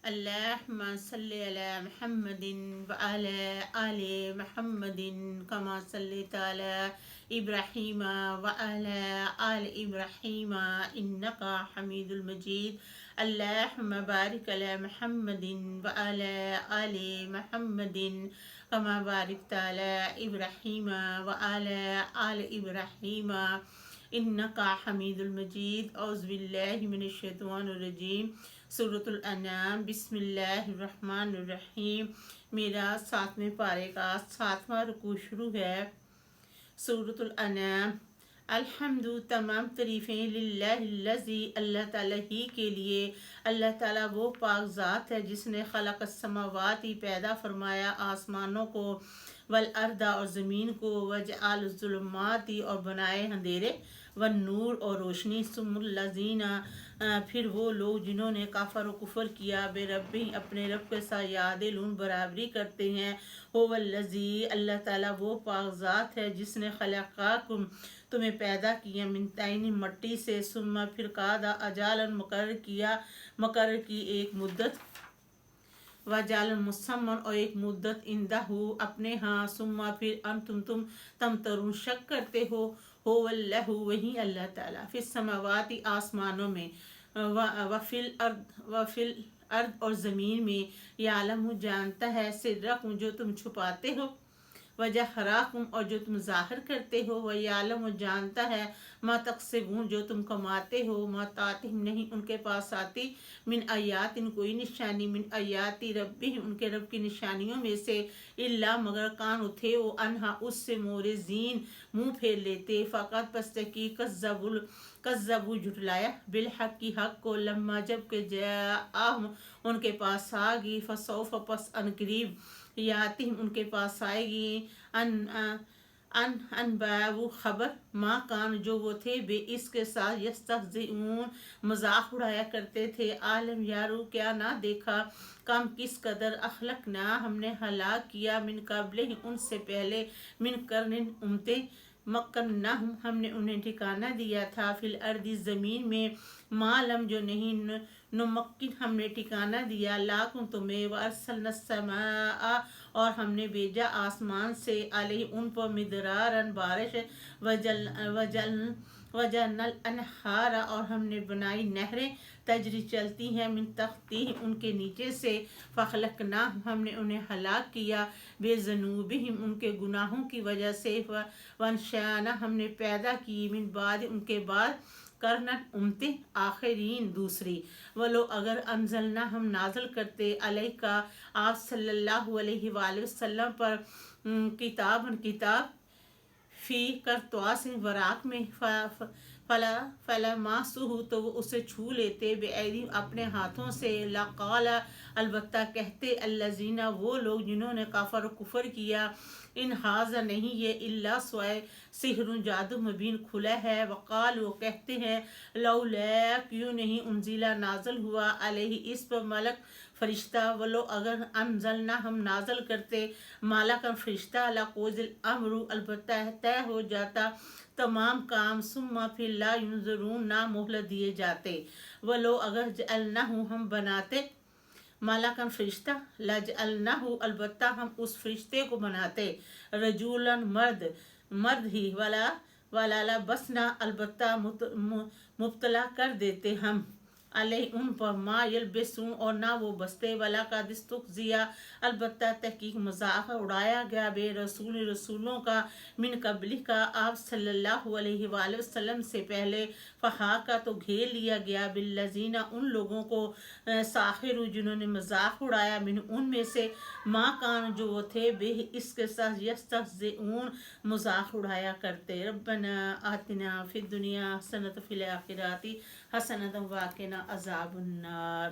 اللهم صل على محمد وعلى آل محمد كما صليت على إبراهيم وعلى آل إبراهيم إنك حميد المجيد. اللهم بارك على محمد وعلى آل محمد كما باركت على إبراهيم وعلى آل إبراهيم إنك حميد المجيد. أعوذ بالله من الشیطان الرجیم. سورۃ الانعام. بسم اللہ الرحمن الرحیم. میرا 7ویں پارے کا 7واں رکوع شروع ہے. سورۃ الانعام. الحمد تمام تعریفیں للہ الذی اللہ تعالیٰ ہی کے لیے. اللہ تعالیٰ وہ پاک ذات ہے جس نے خلق السماوات پیدا فرمایا آسمانوں کو، والارض اور زمین کو، وجعل الظلمات اور بنائے اندھیرے، والنور اور روشنی، ثم الذین پھر وہ لوگ جنہوں نے کفر و کفر کیا، بے ربی اپنے رب کے ساتھ یعدلون برابری کرتے ہیں. هو الذی اللہ تعالیٰ وہ پاک ذات ہے جس نے خلقاکم تمہیں پیدا کیا، من طین مٹی سے، ثم پھر قادا اجالا مقرر کی ایک مدت، وجعل مسمن اور ایک مدت، عندہ اپنے ہاں، ثم پھر انتم تم تمترون شک کرتے ہو. ہو اللہ وہی اللہ تعالیٰ، فی السماوات آسمانوں میں، وفی الارض اور زمین میں، یعلم جانتا ہے، سرکم جو تم چھپاتے ہو، وجہراکم اور جو تم ظاہر کرتے ہو، ویعلم جانتا ہے، ما تکسبون جو تم کماتے ہو، ما تاتہم نہیں ان کے پاس آتی، من آیات کوئی نشانی، من آیاتی ربہم ان کے رب کی نشانیوں میں سے، الا مگر کانوا تھے وہ، انہا اس سے مورزین منہ پھیر لیتے، فقط پس تحقیق کذبوا جھٹلایا، بالحق کی حق کو، لما جب کہ جاءہم ان کے پاس آ گئی، فسوف پس ان قریب، یاتہم ان کے پاس آئے گی، انباء خبر، ما کان جو وہ تھے، بے اس کے ساتھ، یستہزئون مذاق اڑایا کرتے تھے. عالم یارو کیا نہ دیکھا، کم کس قدر، اخلقنا ہم نے ہلاک کیا، من قبل ان سے پہلے، من قرن امتیں، مکنہم ہم نے انہیں ٹھکانہ دیا تھا، فی الارض زمین میں، ما لم جو نہیں نمکن ہم نے ٹھکانہ دیا، لاکم تمہیں، وارسلنا السماء اور ہم نے بھیجا آسمان سے، علیہ ان پر، مدرارن بارش، وجعلنا الانہار اور ہم نے بنائی نہریں، تجری چلتی ہیں، من تحتہم ان کے نیچے سے، فاخلقناہم ہم نے انہیں ہلاک کیا، بذنوبہم ان کے گناہوں کی وجہ سے، وانشأنا ہم نے پیدا کی، من بعد ان کے بعد، کرنن امتیں، آخرین دوسری. ولو اگر انزلنا ہم نازل کرتے، علیکا آپ صلی اللہ علیہ وآلہ وسلم پر، کتاب فی قرطاس وراق میں، فلمسوہ تو وہ اسے چھو لیتے، بأیدیہم اپنے ہاتھوں سے، لقال البتہ کہتے، الذین وہ لوگ جنہوں نے کفر و کفر کیا، ان ھذا نہیں یہ، الا سوائے سحر جادو مبین کھلا ہے. وقال وہ کہتے ہیں، لولا کیوں نہیں، انزل نازل ہوا، علیہ اس پر، ملک فرشتہ، ولو اگر انزلنا ہم نازل کرتے، ملکن فرشتہ، لقضی الامر البتہ طے ہو جاتا تمام کام، ثم پھر لا ینظرون نہ مہلت دیے جاتے. ولو اگر جعلناہ ہم بناتے، ملکن فرشتہ، لجعلناہ البتہ ہم اس فرشتے کو بناتے، رجولاً مرد ہی، ولا لبسنا البتہ مبتلا کر دیتے ہم، علیہ ان پر، ما یلبسون اور نہ وہ بستے، ولقد استہزئ البتہ تحقیق مذاق اڑایا گیا، بے رسولوں کا، من قبلک آپ صلی اللہ علیہ وآلہ وسلم سے پہلے، فحاق تو گھیر لیا گیا، بالذین ان لوگوں کو، ساخروا جنہوں نے مذاق اڑایا، من ان میں سے، ما کان جو وہ تھے، بے اس کے ساتھ، یستہزئون مذاق اڑایا کرتے. ربنا آتنا فی الدنیا حسنۃ وفی الآخرۃ حسنۃ وقنا عذاب النار.